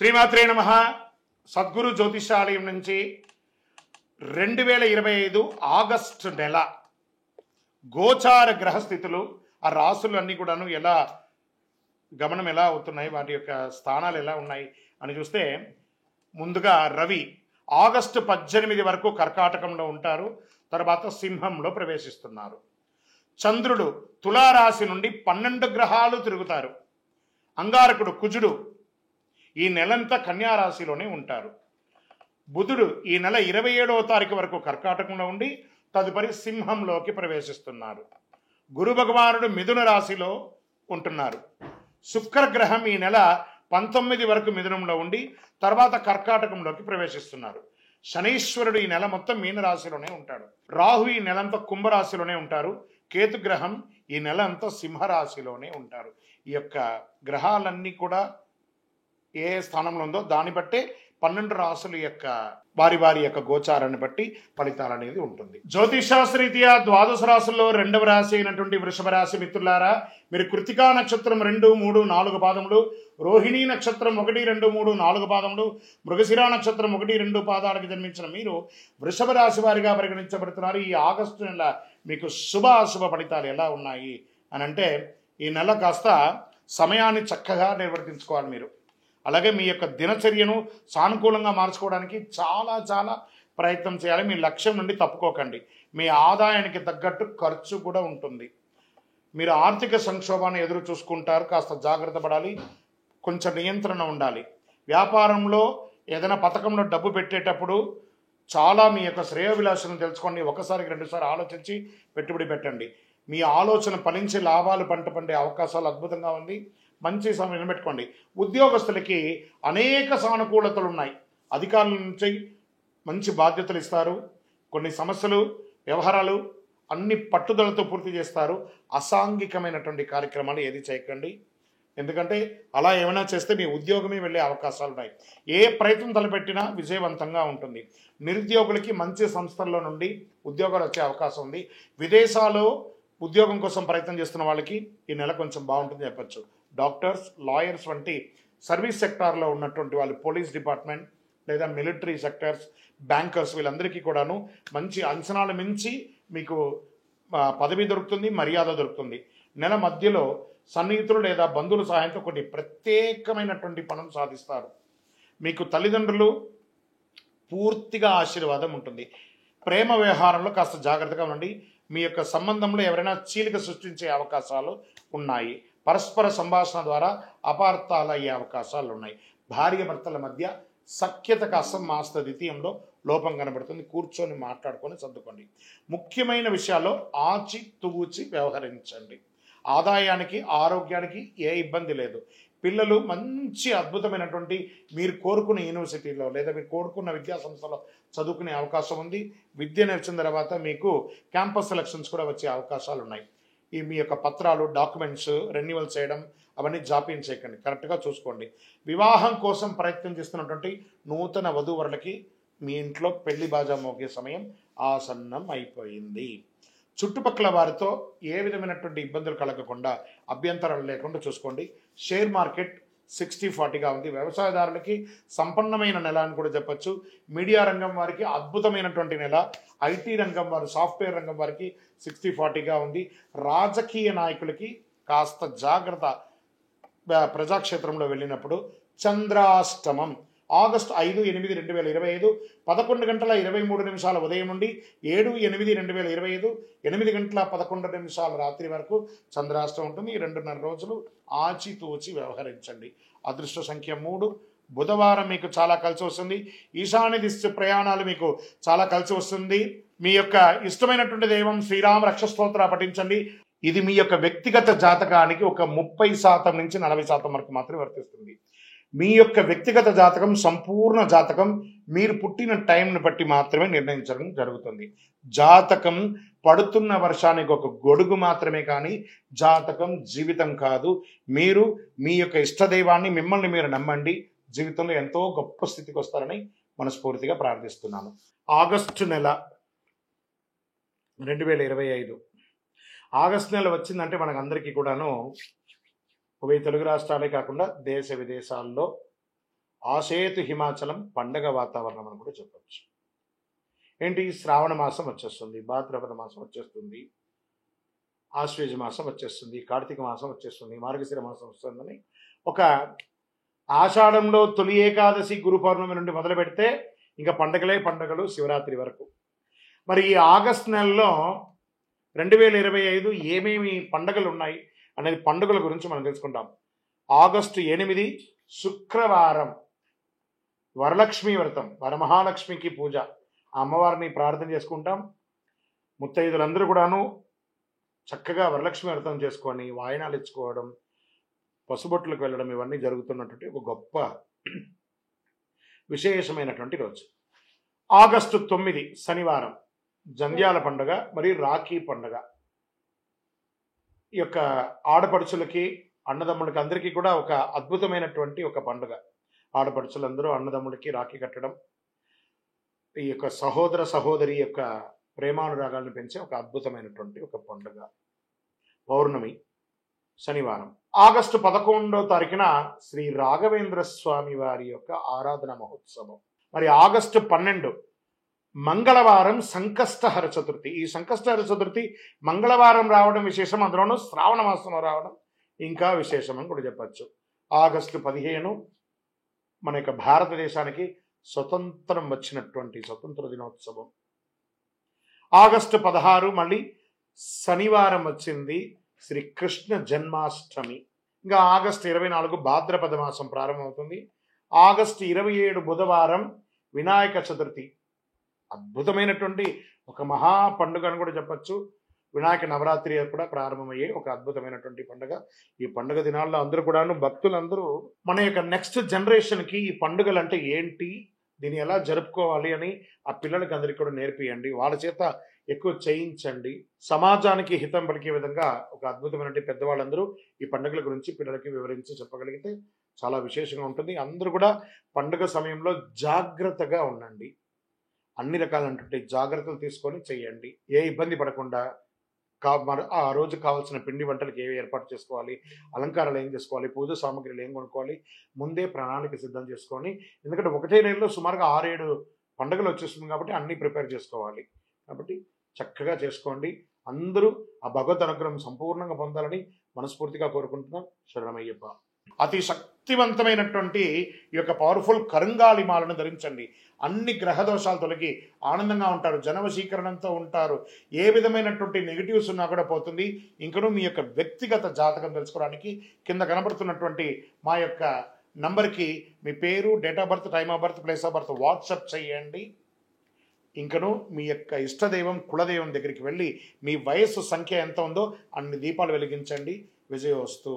శ్రీమాత్రే నమః. సద్గురు జ్యోతిషాలయం నుంచి 2025 ఆగస్టు నెల గోచార గ్రహస్థితులు, ఆ రాసులు అన్నీ కూడాను ఎలా గమనం ఎలా అవుతున్నాయి, వాటి యొక్క స్థానాలు ఎలా ఉన్నాయి అని చూస్తే, ముందుగా రవి ఆగస్టు 18 వరకు కర్కాటకంలో ఉంటారు, తర్వాత సింహంలో ప్రవేశిస్తున్నారు. చంద్రుడు తులారాశి నుండి 12 గ్రహాలు తిరుగుతారు. అంగారకుడు కుజుడు ఈ నెలంతా కన్యారాశిలోనే ఉంటారు. బుధుడు ఈ నెల 27వ తారీఖు వరకు కర్కాటకంలో ఉండి తదుపరి సింహంలోకి ప్రవేశిస్తున్నారు. గురు భగవానుడు మిథున రాశిలో ఉంటున్నారు. శుక్రగ్రహం ఈ నెల 19 వరకు మిథునంలో ఉండి తర్వాత కర్కాటకంలోకి ప్రవేశిస్తున్నారు. శనీశ్వరుడు ఈ నెల మొత్తం మీనరాశిలోనే ఉంటాడు. రాహు ఈ నెలంతా కుంభరాశిలోనే ఉంటారు. కేతుగ్రహం ఈ నెల అంతా సింహరాశిలోనే ఉంటారు. ఈ యొక్క గ్రహాలన్నీ కూడా ఏ స్థానంలో ఉందో దాన్ని బట్టే 12 రాశుల యొక్క వారి యొక్క గోచారాన్ని బట్టి ఫలితాలు అనేది ఉంటుంది. జ్యోతిషాస్త్రరీత్యా ద్వాదశ రాశుల్లో 2వ రాశి అయినటువంటి వృషభ రాశి మిత్రులారా, మీరు కృతికా నక్షత్రం 2, 3, 4 పాదములు, రోహిణీ నక్షత్రం 1, 2, 3, 4 పాదములు, మృగశిరా నక్షత్రం 1, 2 పాదాలకు జన్మించిన మీరు వృషభ రాశి వారిగా పరిగణించబడుతున్నారు. ఈ ఆగస్టు నెల మీకు శుభ అశుభ ఫలితాలు ఎలా ఉన్నాయి అని అంటే, ఈ నెల కాస్త సమయాన్ని చక్కగా నిర్వర్తించుకోవాలి మీరు. అలాగే మీ యొక్క దినచర్యను సానుకూలంగా మార్చుకోవడానికి చాలా ప్రయత్నం చేయాలి. మీ లక్ష్యం నుండి తప్పుకోకండి. మీ ఆదాయానికి తగ్గట్టు ఖర్చు కూడా ఉంటుంది. మీరు ఆర్థిక సంక్షోభాన్ని ఎదురు చూసుకుంటారు, కాస్త జాగ్రత్త పడాలి, కొంచెం నియంత్రణ ఉండాలి. వ్యాపారంలో ఏదైనా పథకంలో డబ్బు పెట్టేటప్పుడు చాలా మీ యొక్క శ్రేయోభిలాషను తెలుసుకోండి. ఒకసారికి 2 సార్లు ఆలోచించి పెట్టుబడి పెట్టండి. మీ ఆలోచన ఫలించి లాభాలు పండే అవకాశాలు అద్భుతంగా ఉంది. మంచి సమయం నిలబెట్టుకోండి. ఉద్యోగస్తులకి అనేక సానుకూలతలు ఉన్నాయి. అధికారుల నుంచి మంచి బాధ్యతలు ఇస్తారు. కొన్ని సమస్యలు, వ్యవహారాలు అన్ని పట్టుదలతో పూర్తి చేస్తారు. అసాంఘికమైనటువంటి కార్యక్రమాలు ఏది చేయకండి. ఎందుకంటే అలా ఏమైనా చేస్తే మీ ఉద్యోగమే వెళ్ళే అవకాశాలు ఉన్నాయి. ఏ ప్రయత్నం తలపెట్టినా విజయవంతంగా ఉంటుంది. నిరుద్యోగులకి మంచి సంస్థల్లో నుండి ఉద్యోగాలు వచ్చే అవకాశం ఉంది. విదేశాల్లో ఉద్యోగం కోసం ప్రయత్నం చేస్తున్న వాళ్ళకి ఈ నెల కొంచెం బాగుంటుంది చెప్పచ్చు. డాక్టర్స్, లాయర్స్ వంటి సర్వీస్ సెక్టార్లో ఉన్నటువంటి వాళ్ళు, పోలీస్ డిపార్ట్మెంట్ లేదా మిలిటరీ సెక్టర్స్, బ్యాంకర్స్, వీళ్ళందరికీ కూడాను మంచి అంచనాలు మించి మీకు పదవి దొరుకుతుంది, మర్యాద దొరుకుతుంది. నెల మధ్యలో సన్నిహితులు లేదా బంధువుల సహాయంతో కొన్ని ప్రత్యేకమైనటువంటి పనులు సాధిస్తారు. మీకు తల్లిదండ్రులు పూర్తిగా ఆశీర్వాదం ఉంటుంది. ప్రేమ వ్యవహారంలో కాస్త జాగ్రత్తగా ఉండండి. మీ యొక్క సంబంధంలో ఎవరైనా చీలిక సృష్టించే అవకాశాలు ఉన్నాయి. పరస్పర సంభాషణ ద్వారా అపార్థాలు అయ్యే అవకాశాలు ఉన్నాయి. భార్య భర్తల మధ్య సఖ్యత కాస్త మాస్త ద్వితీయంలో లోపం కనబడుతుంది. కూర్చొని మాట్లాడుకొని సర్దుకోండి. ముఖ్యమైన విషయాల్లో ఆచి తూచి వ్యవహరించండి. ఆదాయానికి, ఆరోగ్యానికి ఏ ఇబ్బంది లేదు. పిల్లలు మంచి అద్భుతమైనటువంటి మీరు కోరుకున్న యూనివర్సిటీలో లేదా మీరు కోరుకున్న విద్యా సంస్థలో చదువుకునే అవకాశం ఉంది. విద్య నేర్చిన తర్వాత మీకు క్యాంపస్ సెలక్షన్స్ కూడా వచ్చే అవకాశాలు ఉన్నాయి. ఈ మీ యొక్క పత్రాలు, డాక్యుమెంట్స్ రెన్యువల్ చేయడం అవన్నీ జాప్యం చేయకండి, కరెక్ట్గా చూసుకోండి. వివాహం కోసం ప్రయత్నం చేస్తున్నటువంటి నూతన వధూవరులకి మీ ఇంట్లో పెళ్లి బాజా మోగే సమయం ఆసన్నం అయిపోయింది. చుట్టుపక్కల వారితో ఏ విధమైనటువంటి ఇబ్బందులు కలగకుండా, అభ్యంతరాలు లేకుండా చూసుకోండి. షేర్ మార్కెట్ 60-40గా ఉంది. వ్యవసాయదారులకి సంపన్నమైన నెల అని కూడా చెప్పచ్చు. మీడియా రంగం వారికి అద్భుతమైనటువంటి నెల. ఐటీ రంగం వారు, సాఫ్ట్వేర్ రంగం వారికి 60-40గా ఉంది. రాజకీయ నాయకులకి కాస్త జాగ్రత్త. ప్రజాక్షేత్రంలో వెళ్ళినప్పుడు చంద్రాష్టమం ఆగస్టు 5-8-2025 11:23 ఉదయం నుండి 7-8-2025 8:11 రాత్రి వరకు చంద్రాష్టమం ఉంటుంది. ఈ 2.5 రోజులు ఆచితూచి వ్యవహరించండి. అదృష్ట సంఖ్య 3. బుధవారం మీకు చాలా కలిసి వస్తుంది. ఈశాన్య దిశ ప్రయాణాలు మీకు చాలా కలిసి వస్తుంది. మీ యొక్క ఇష్టమైనటువంటి దైవం శ్రీరామ రక్ష స్తోత్ర పఠించండి. ఇది మీ యొక్క వ్యక్తిగత జాతకానికి ఒక 30% నుంచి 40% వరకు మాత్రమే వర్తిస్తుంది. మీ యొక్క వ్యక్తిగత జాతకం, సంపూర్ణ జాతకం మీరు పుట్టిన టైంని బట్టి మాత్రమే నిర్ణయించడం జరుగుతుంది. జాతకం పడుతున్న వర్షానికి ఒక గొడుగు మాత్రమే, కానీ జాతకం జీవితం కాదు. మీరు మీ యొక్క ఇష్టదైవాన్ని, మిమ్మల్ని మీరు నమ్మండి. జీవితంలో ఎంతో గొప్ప స్థితికి వస్తారని మనస్ఫూర్తిగా ప్రార్థిస్తున్నాను. ఆగస్టు నెల 2025 ఆగస్టు నెల వచ్చిందంటే మనకందరికీ కూడాను ఉభయ తెలుగు రాష్ట్రాలే కాకుండా దేశ విదేశాల్లో ఆసేతు హిమాచలం పండగ వాతావరణం అని కూడా చెప్పచ్చు. ఏంటి, శ్రావణ మాసం వచ్చేస్తుంది, భాద్రపద మాసం వచ్చేస్తుంది, ఆశ్వేజ మాసం వచ్చేస్తుంది, కార్తీక మాసం వచ్చేస్తుంది, మార్గశిర మాసం వస్తుందని ఒక ఆషాఢంలో తొలి ఏకాదశి గురు పౌర్ణమి నుండి మొదలు పెడితే ఇంకా పండగలే పండగలు శివరాత్రి వరకు. మరి ఈ ఆగస్టు నెలలో 2025 ఏమేమి పండగలు ఉన్నాయి అనేది పండుగల గురించి మనం తెలుసుకుంటాం. ఆగస్టు 8 శుక్రవారం వరలక్ష్మి వ్రతం, వరమహాలక్ష్మికి పూజ, ఆ అమ్మవారిని ప్రార్థన చేసుకుంటాం. ముత్తైదులందరూ కూడాను చక్కగా వరలక్ష్మి వ్రతం చేసుకొని వాయనాలు ఇచ్చుకోవడం, పసుబొట్లకు వెళ్ళడం, ఇవన్నీ జరుగుతున్నటువంటి ఒక గొప్ప విశేషమైనటువంటి రోజు. ఆగస్టు 9 శనివారం జంధ్యాల పండుగ మరియు రాఖీ పండుగ. ఈ యొక్క ఆడపడుచులకి అన్నదమ్ములకి అందరికీ కూడా ఒక అద్భుతమైనటువంటి ఒక పండుగ. ఆడపడుచులందరూ అన్నదమ్ములకి రాఖీ కట్టడం, ఈ యొక్క సహోదర సహోదరి యొక్క ప్రేమానురాగాలను పెంచే ఒక అద్భుతమైనటువంటి ఒక పండుగ. పౌర్ణమి శనివారం. ఆగస్టు 11వ తారీఖున శ్రీ రాఘవేంద్ర స్వామి వారి యొక్క ఆరాధన మహోత్సవం. మరి ఆగస్టు 12 మంగళవారం సంకష్టహర చతుర్థి. ఈ సంకష్టహర చతుర్థి మంగళవారం రావడం విశేషం, అందులోనూ శ్రావణ మాసంలో రావడం ఇంకా విశేషం అని కూడా చెప్పచ్చు. ఆగస్టు 15 మన యొక్క భారతదేశానికి స్వతంత్రం వచ్చినటువంటి స్వతంత్ర దినోత్సవం. ఆగస్టు 16 మళ్ళీ శనివారం వచ్చింది, శ్రీ కృష్ణ జన్మాష్టమి. ఇంకా ఆగస్టు 24 భాద్రపద మాసం ప్రారంభమవుతుంది. ఆగస్టు 27 బుధవారం వినాయక చతుర్థి. అద్భుతమైనటువంటి ఒక మహా పండుగ అని కూడా చెప్పచ్చు. వినాయక నవరాత్రి కూడా ప్రారంభమయ్యే ఒక అద్భుతమైనటువంటి పండుగ. ఈ పండుగ దినాల్లో అందరూ కూడాను భక్తులందరూ మన యొక్క నెక్స్ట్ జనరేషన్కి ఈ పండుగలు అంటే ఏంటి, దీన్ని ఎలా జరుపుకోవాలి అని ఆ పిల్లలకి అందరికీ కూడా నేర్పియండి, వాళ్ళ చేత ఎక్కువ చేయించండి. సమాజానికి హితం పలికే విధంగా ఒక అద్భుతమైన పెద్దవాళ్ళందరూ ఈ పండుగల గురించి పిల్లలకి వివరించి చెప్పగలిగితే చాలా విశేషంగా ఉంటుంది. అందరూ కూడా పండుగ సమయంలో జాగ్రత్తగా ఉండండి, అన్ని రకాలైనటువంటి జాగ్రత్తలు తీసుకొని చేయండి. ఏ ఇబ్బంది పడకుండా ఆ రోజు కావాల్సిన పిండి వంటలకు ఏవి ఏర్పాటు చేసుకోవాలి, అలంకారాలు ఏం చేసుకోవాలి, పూజ సామాగ్రిలు ఏం కొనుక్కోవాలి, ముందే ప్రణాళిక సిద్ధం చేసుకొని, ఎందుకంటే ఒకటే నెలలో సుమారుగా 6-7 పండుగలు వచ్చేస్తుంది కాబట్టి అన్నీ ప్రిపేర్ చేసుకోవాలి. కాబట్టి చక్కగా చేసుకోండి. అందరూ ఆ భగవద్ అనుగ్రహం సంపూర్ణంగా పొందాలని మనస్ఫూర్తిగా కోరుకుంటున్నాం. శరణమయ్యప్ప. అతి శక్తివంతమైనటువంటి ఈ యొక్క పవర్ఫుల్ కరుంగాలి మాలను ధరించండి. అన్ని గ్రహ దోషాలు తొలగి ఆనందంగా ఉంటారు, జనవశీకరణంతో ఉంటారు. ఏ విధమైనటువంటి నెగిటివ్స్ ఉన్నా కూడా పోతుంది. ఇంకనూ మీ యొక్క వ్యక్తిగత జాతకం తెలుసుకోవడానికి కింద కనబడుతున్నటువంటి మా యొక్క నంబర్కి మీ పేరు, date of birth, time of birth, place of birth WhatsApp చేయండి. ఇంకను మీ యొక్క ఇష్టదైవం కులదైవం దగ్గరికి వెళ్ళి మీ వయస్సు సంఖ్య ఎంత ఉందో అన్ని దీపాలు వెలిగించండి. విజయోస్తు.